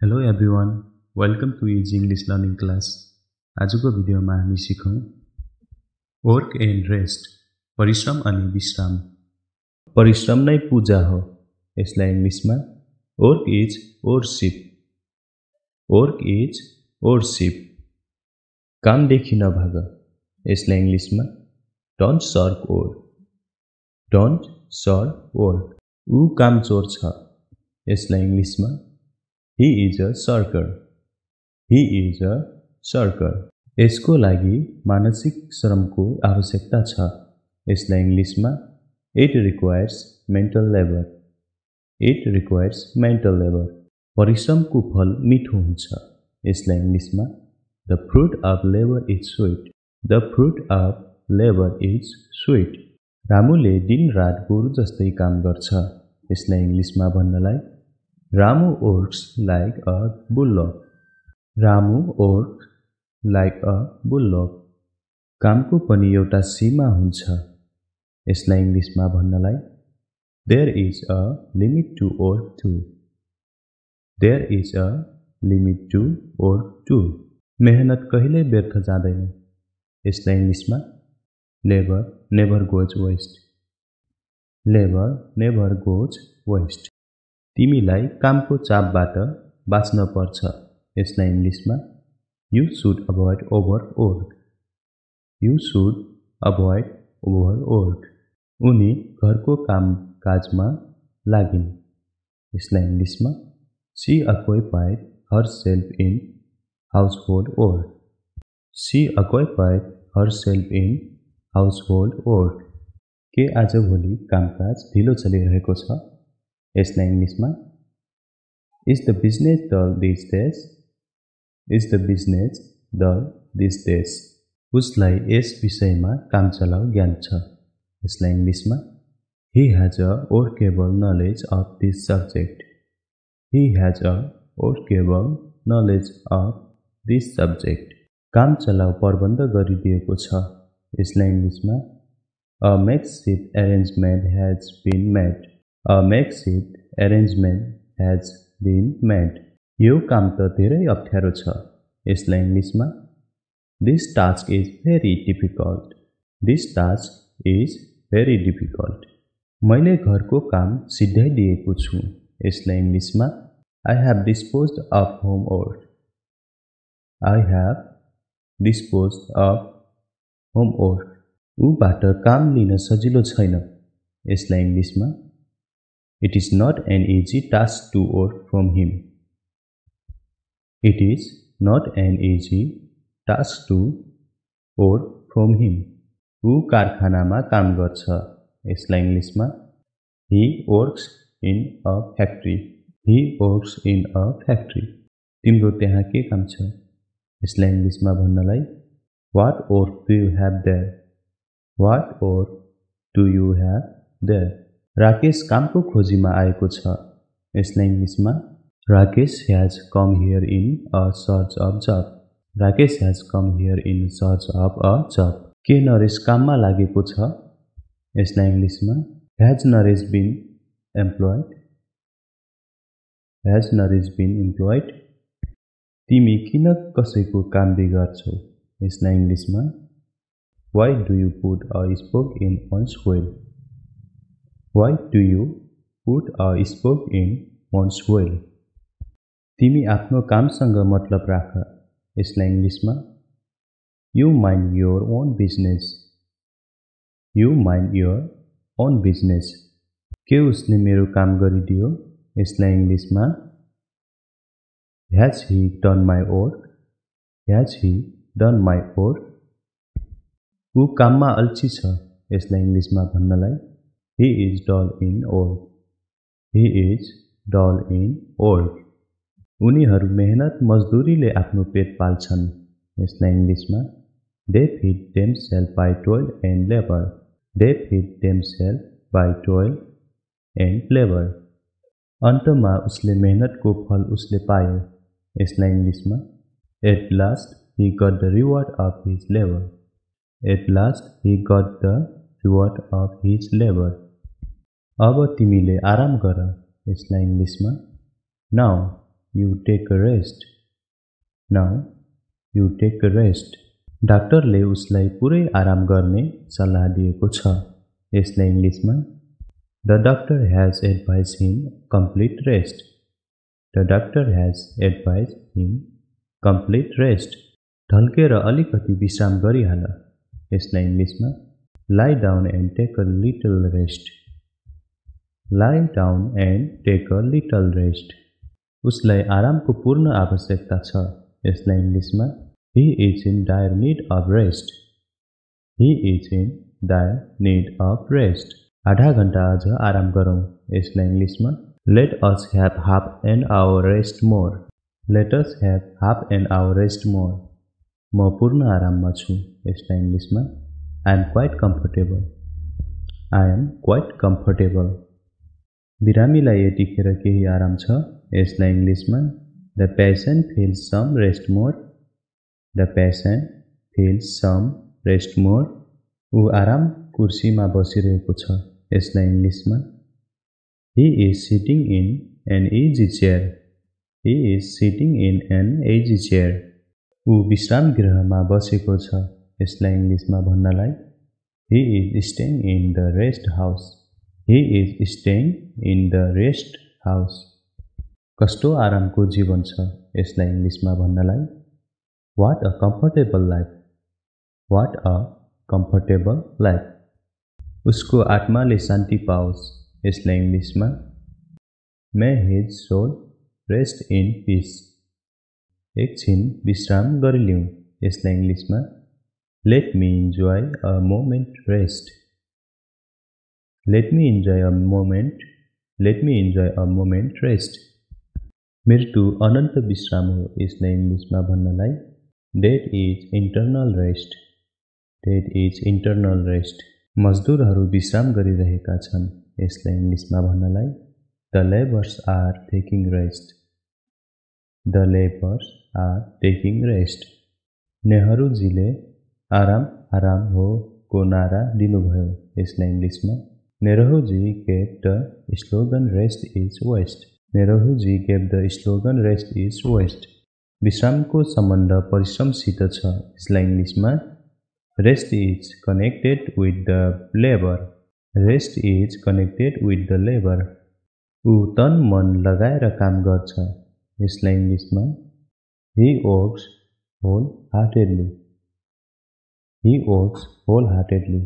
Hello everyone, welcome to Easy English Learning class. आजको भिडियोमा हामी सिकौं वर्क एन्ड रेस्ट, परिश्रम अनि विश्राम। परिश्रम नै पूजा हो। यसलाई इंग्लिशमा work is worship. Work is worship. कामदेखि नभाग। यसलाई इंग्लिशमा don't shirk work. Don't shirk work. ऊ कामचोर छ। यसलाई इंग्लिशमा He is a shirker. He is a shirker. यसको लागि मानसिक श्रमको आवश्यकता छ। यसलाई इंग्लिशमा It requires mental labor. It requires mental labor. परिश्रमको फल मिठो हुन्छ। यसलाई इंग्लिशमा The fruit of labor is sweet. The fruit of labor is sweet. रामुले दिन रात गोरु जस्तै काम गर्छ। यसलाई इंग्लिशमा भन्नलाई Ramu works like a bullock. Ramu works like a bullock. कामको पनि एउटा सीमा हुन्छ। यसलाई इंग्लिशमा भन्नलाई There is a limit to work too. There is a limit to work too. मेहनत कहिल्यै व्यर्थ जाँदैन। यसलाई इंग्लिशमा Labor never goes waste. Labor never goes waste. तिमीलाई कामको चापबाट बाँच्न पर्छ। यसलाई इंग्लिशमा You should avoid overwork. You should avoid overwork. उनी घरको कामकाजमा लागिन्। यसलाई इंग्लिशमा She occupied herself in household work. She occupied herself in household work. के आजभोलि कामकाज ढिलो चलिरहेको छ? यसलाई इंग्लिशमा Is the business dull these days? Is the business dull these days? उसलाई यस विषयमा काम चलाउ ज्ञान छ। यसलाई इंग्लिशमा He has a workable knowledge of this subject. He has a workable knowledge of this subject. काम चलाउ प्रबन्ध गरिदिएको छ। यसलाई इंग्लिशमा A makeshift arrangement has been made. A makeshift arrangement has been made. यो काम त धेरै अप्ठ्यारो छ। यसलाई इंग्लिशमा This task is very difficult. This task is very difficult. मैले घरको काम सिध्याइदिएको छु। यसलाई इंग्लिशमा I have disposed of homework. I have disposed of homework. ऊबाट काम लिन सजिलो छैन। यसलाई इंग्लिशमा It is not an easy task to work from him. It is not an easy task to work from him. ऊ कारखानामा काम गर्छ। यसलाई इंग्लिशमा He works in a factory. He works in a factory. तिम्रो त्यहाँ के काम छ? यसलाई इंग्लिशमा भन्नलाई What work do you have there? What work do you have there? Rakesh कामको खोजीमा आएको छ। यसलाई इंग्लिशमा Rakesh has come here in a search of job. Rakesh has come here in search of a job. के नरेश काममा लागेको छ? यसलाई इंग्लिशमा Has Naresh been employed? Has Naresh been employed? तिमी किन कसैको काम बिगार्छौ? यसलाई इंग्लिशमा Why do you put a spoke in one's wheel? Why do you put a spoke in one's wheel? तिमी आफ्नो कामसँग मतलब राख। यसलाई इंग्लिशमा You mind your own business. You mind your own business. के उसले मेरो काम गरिदियो? यसलाई इंग्लिशमा Has he done my work? Has he done my work? ऊ काममा अल्छी छ। यसलाई इंग्लिशमा भन्नलाई He is dull in work. He is dull in work. उनीहरू मेहनत मजदुरीले आफ्नो पेट पाल्छन्। यसलाई इंग्लिशमा They feed themselves by toil and labor. They feed themselves by toil and labor. अन्तमा उसले मेहनतको फल उसले पायो। यसलाई इंग्लिशमा At last he got the reward of his labor. At last he got the reward of his labor. अब तिमीले आराम गर। यसलाई इंग्लिशमा Now you take a rest. Now you take a rest. डाक्टरले उसलाई पुरै आराम गर्ने सल्लाह दिएको छ। यसलाई इङ्ग्लिसमा The doctor has advised him complete rest. The doctor has advised him complete rest. ढल्केर अलिकति विश्राम गरिहाल। यसलाई इङ्ग्लिसमा Lie down and take a little rest. Lie down and take a little rest. उसलाई आरामको पूर्ण आवश्यकता छ। यसलाई इङ्ग्लिसमा He is in dire need of rest. He is in dire need of rest. आधा घण्टा अझ आराम गरौँ। यसलाई इङ्ग्लिसमा Let us have half an hour rest more. Let us have half an hour rest more. म पूर्ण आराममा छु। यसलाई इङ्ग्लिसमा I am quite comfortable. I am quite comfortable. बिरामीलाई यतिखेर केही आराम छ। यसलाई इङ्ग्लिसमा The patient feels some rest more. The patient feels some rest more. ऊ आराम कुर्सीमा बसिरहेको छ। यसलाई इङ्ग्लिसमा He is sitting in an easy chair. He is sitting in an easy chair. ऊ विश्राम गृहमा बसेको छ। यसलाई इङ्ग्लिसमा भन्नलाई He is staying in the rest house. He is staying in the rest house. कस्तो आरामको जीवन छ। यसलाई इङ्ग्लिसमा भन्नलाई What a comfortable life. What a comfortable life. उसको आत्माले शान्ति पाओस्। यसलाई इङ्ग्लिसमा May his soul rest in peace. एकछिन विश्राम गरिलिउँ। यसलाई इङ्ग्लिसमा Let me enjoy a moment rest. Let me enjoy a moment. Let me enjoy a moment rest. मृत्यु अनन्त विश्राम हो। यसलाई इङ्ग्लिसमा भन्नलाई Death is internal rest. Death is internal rest. मजदुरहरू विश्राम गरिरहेका छन्। यसलाई इङ्ग्लिसमा भन्नलाई The laborers are taking rest. The laborers are taking rest. नेहरूजीले आराम आराम हो को नारा दिनुभयो। यसलाई इङ्ग्लिसमा Nehru ji gave the slogan rest is waste. Nehru ji gave the slogan rest is waste. विश्रामको सम्बन्ध परिश्रमसित छ। यसलाई इङ्ग्लिसमा Rest is connected with the labor. Rest is connected with the labor. ऊ तन मन लगाएर काम गर्छ। यसलाई इङ्ग्लिसमा He works wholeheartedly. He works wholeheartedly.